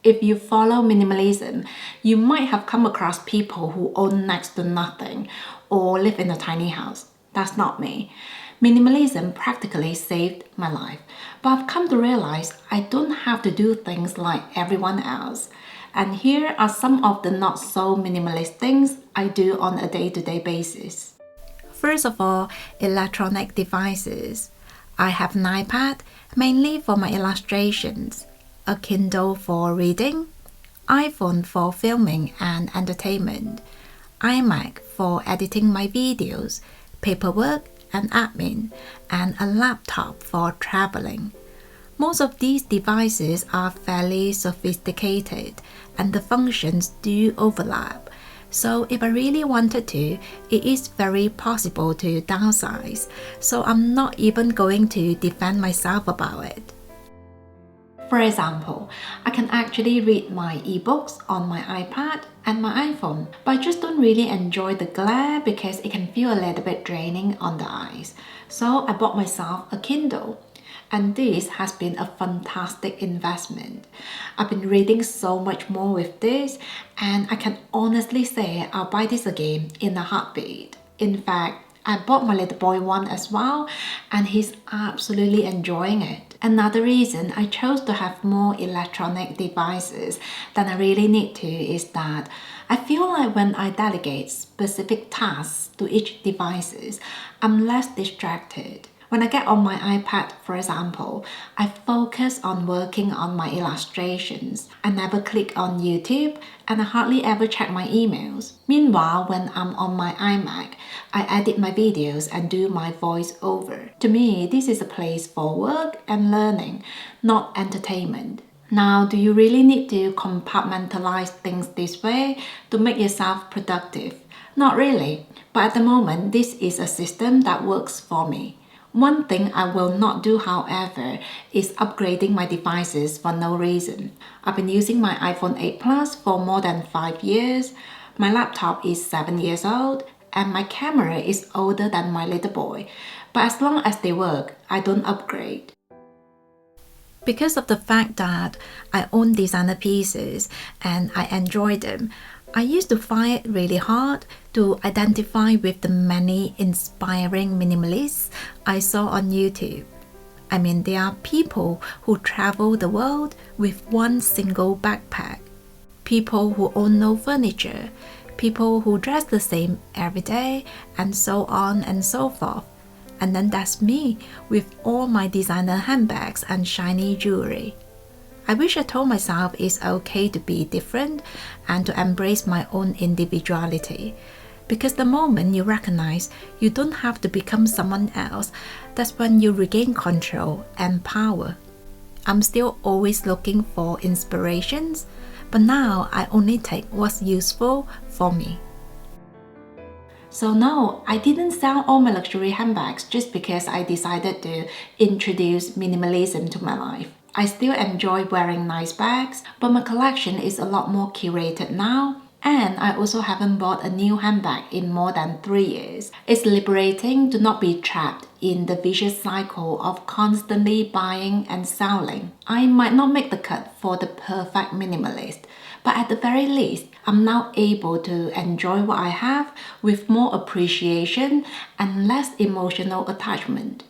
If you follow minimalism, you might have come across people who own next to nothing or live in a tiny house. That's not me. Minimalism practically saved my life, but I've come to realize I don't have to do things like everyone else. And here are some of the not so minimalist things I do on a day-to-day basis. First of all, electronic devices. I have an iPad, mainly for my illustrations, a Kindle for reading, iPhone for filming and entertainment, iMac for editing my videos, paperwork and admin, and a laptop for traveling. Most of these devices are fairly sophisticated and the functions do overlap. So if I really wanted to, it is very possible to downsize. So I'm not even going to defend myself about it. For example, I can actually read my ebooks on my iPad and my iPhone, but I just don't really enjoy the glare because it can feel a little bit draining on the eyes. So I bought myself a Kindle. And this has been a fantastic investment. I've been reading so much more with this, and I can honestly say I'll buy this again in a heartbeat. In fact, I bought my little boy one as well, and he's absolutely enjoying it. Another reason I chose to have more electronic devices than I really need to is that I feel like when I delegate specific tasks to each device, I'm less distracted. When I get on my iPad, for example, I focus on working on my illustrations. I never click on YouTube and I hardly ever check my emails. Meanwhile, when I'm on my iMac, I edit my videos and do my voiceover. To me, this is a place for work and learning, not entertainment. Now, do you really need to compartmentalize things this way to make yourself productive? Not really, but at the moment, this is a system that works for me. One thing I will not do, however, is upgrading my devices for no reason. I've been using my iPhone 8 Plus for more than 5 years, my laptop is 7 years old, and my camera is older than my little boy. But as long as they work, I don't upgrade. Because of the fact that I own designer pieces and I enjoy them, I used to find it really hard to identify with the many inspiring minimalists I saw on YouTube. I mean, there are people who travel the world with one single backpack, people who own no furniture, people who dress the same every day, and so on and so forth. And then that's me with all my designer handbags and shiny jewelry. I wish I told myself it's okay to be different and to embrace my own individuality. Because the moment you recognize you don't have to become someone else, that's when you regain control and power. I'm still always looking for inspirations, but now I only take what's useful for me. So no, I didn't sell all my luxury handbags just because I decided to introduce minimalism to my life. I still enjoy wearing nice bags, but my collection is a lot more curated now. And I also haven't bought a new handbag in more than 3 years. It's liberating to not be trapped in the vicious cycle of constantly buying and selling. I might not make the cut for the perfect minimalist, but at the very least, I'm now able to enjoy what I have with more appreciation and less emotional attachment.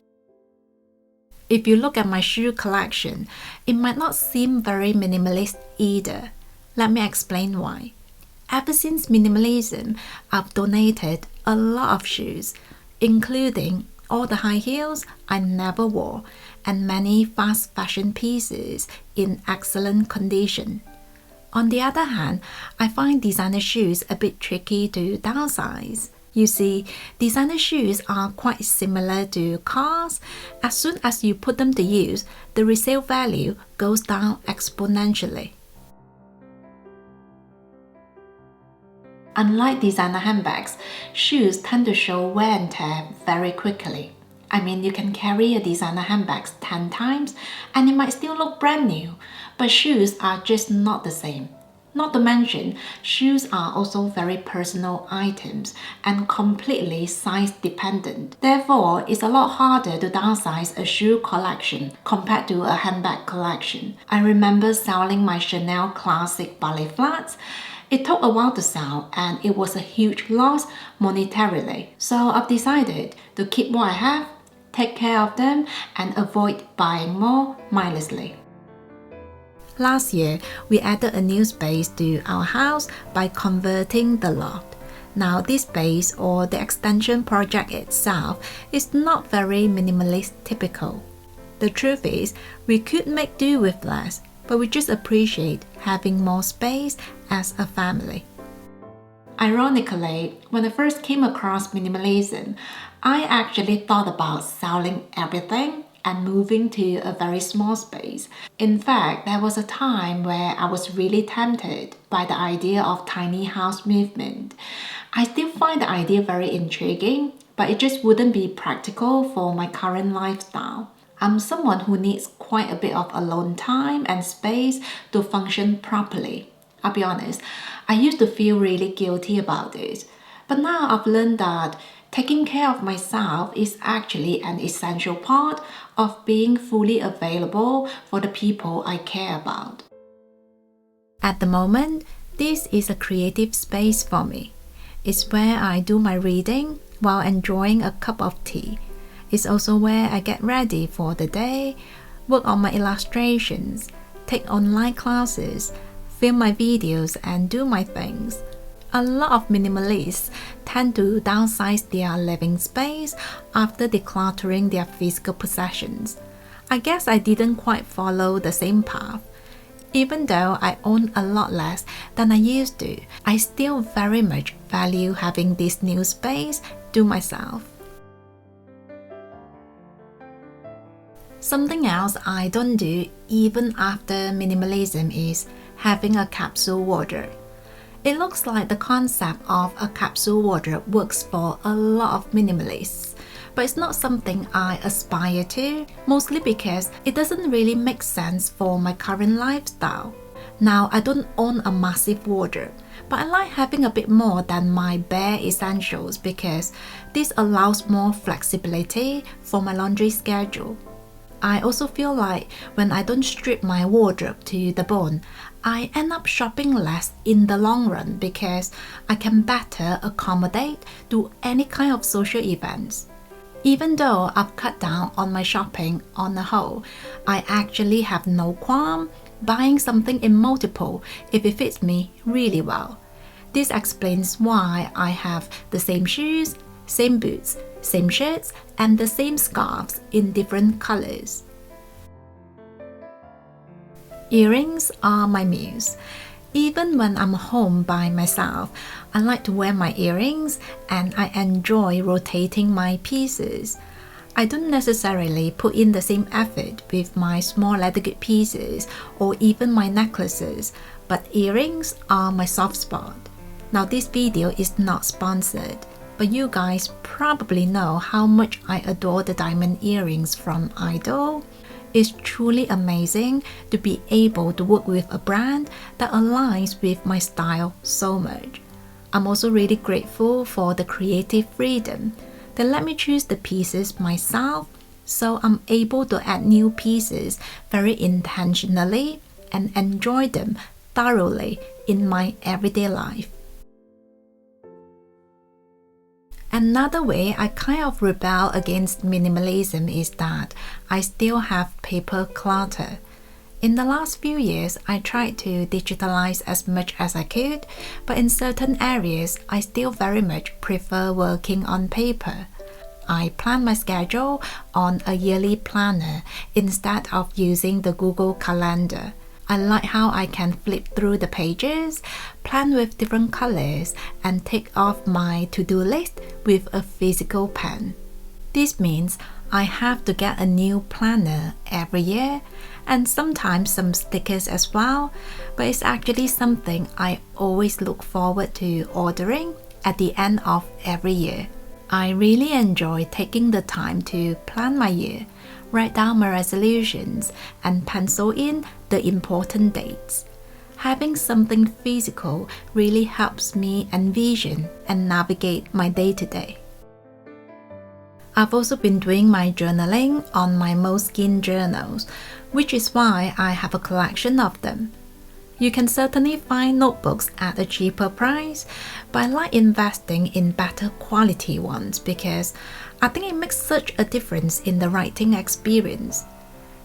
If you look at my shoe collection, it might not seem very minimalist either. Let me explain why. Ever since minimalism, I've donated a lot of shoes, including all the high heels I never wore and many fast fashion pieces in excellent condition. On the other hand, I find designer shoes a bit tricky to downsize. You see, designer shoes are quite similar to cars. As soon as you put them to use, the resale value goes down exponentially. Unlike designer handbags, shoes tend to show wear and tear very quickly. I mean, you can carry a designer handbag 10 times and it might still look brand new, but shoes are just not the same. Not to mention, shoes are also very personal items and completely size dependent. Therefore, it's a lot harder to downsize a shoe collection compared to a handbag collection. I remember selling my Chanel classic ballet flats. It took a while to sell and it was a huge loss monetarily. So I've decided to keep what I have, take care of them, and avoid buying more mindlessly. Last year, we added a new space to our house by converting the loft. Now, this space or the extension project itself is not very minimalist typical. The truth is, we could make do with less, but we just appreciate having more space as a family. Ironically, when I first came across minimalism, I actually thought about selling everything and moving to a very small space. In fact, there was a time where I was really tempted by the idea of tiny house movement. I still find the idea very intriguing, but it just wouldn't be practical for my current lifestyle. I'm someone who needs quite a bit of alone time and space to function properly. I'll be honest, I used to feel really guilty about this, but now I've learned that taking care of myself is actually an essential part of being fully available for the people I care about. At the moment, this is a creative space for me. It's where I do my reading while enjoying a cup of tea. It's also where I get ready for the day, work on my illustrations, take online classes, film my videos, and do my things. A lot of minimalists tend to downsize their living space after decluttering their physical possessions. I guess I didn't quite follow the same path. Even though I own a lot less than I used to, I still very much value having this new space to myself. Something else I don't do even after minimalism is having a capsule wardrobe. It looks like the concept of a capsule wardrobe works for a lot of minimalists, but it's not something I aspire to, mostly because it doesn't really make sense for my current lifestyle. Now, I don't own a massive wardrobe, but I like having a bit more than my bare essentials because this allows more flexibility for my laundry schedule. I also feel like when I don't strip my wardrobe to the bone, I end up shopping less in the long run because I can better accommodate to any kind of social events. Even though I've cut down on my shopping on the whole, I actually have no qualm buying something in multiple if it fits me really well. This explains why I have the same shoes, same boots, same shirts, and the same scarves in different colors. Earrings are my muse. Even when I'm home by myself, I like to wear my earrings and I enjoy rotating my pieces. I don't necessarily put in the same effort with my small leather good pieces or even my necklaces, but earrings are my soft spot. Now, this video is not sponsored, but you guys probably know how much I adore the diamond earrings from Idol. It's truly amazing to be able to work with a brand that aligns with my style so much. I'm also really grateful for the creative freedom that let me choose the pieces myself, so I'm able to add new pieces very intentionally and enjoy them thoroughly in my everyday life. Another way I kind of rebel against minimalism is that I still have paper clutter. In the last few years, I tried to digitalize as much as I could, but in certain areas, I still very much prefer working on paper. I plan my schedule on a yearly planner instead of using the Google Calendar. I like how I can flip through the pages, plan with different colors, and tick off my to-do list with a physical pen. This means I have to get a new planner every year, and sometimes some stickers as well, but it's actually something I always look forward to ordering at the end of every year. I really enjoy taking the time to plan my year, write down my resolutions, and pencil in the important dates. Having something physical really helps me envision and navigate my day-to-day. I've also been doing my journaling on my Moleskine journals, which is why I have a collection of them. You can certainly find notebooks at a cheaper price, but I like investing in better quality ones because I think it makes such a difference in the writing experience.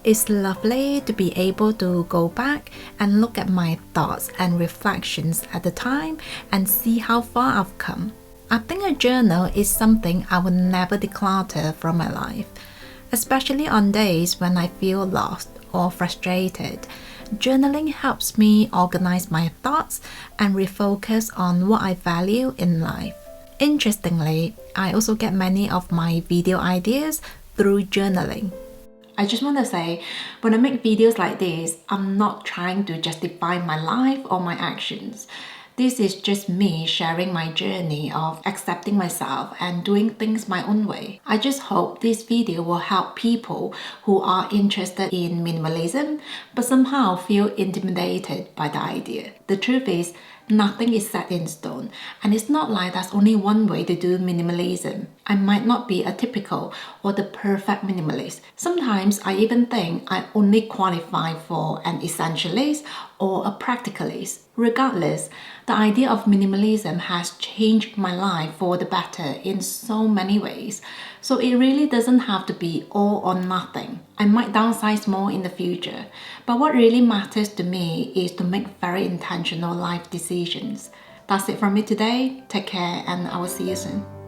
It's lovely to be able to go back and look at my thoughts and reflections at the time and see how far I've come. I think a journal is something I will never declutter from my life, especially on days when I feel lost or frustrated. Journaling helps me organize my thoughts and refocus on what I value in life. Interestingly, I also get many of my video ideas through journaling. I just want to say, when I make videos like this, I'm not trying to justify my life or my actions. This is just me sharing my journey of accepting myself and doing things my own way. I just hope this video will help people who are interested in minimalism but somehow feel intimidated by the idea. The truth is, nothing is set in stone, and it's not like there's only one way to do minimalism. I might not be a typical or the perfect minimalist. Sometimes I even think I only qualify for an essentialist or a practicalist. Regardless, the idea of minimalism has changed my life for the better in so many ways. So it really doesn't have to be all or nothing. I might downsize more in the future, but what really matters to me is to make very intentional life decisions. That's it from me today. Take care, and I will see you soon.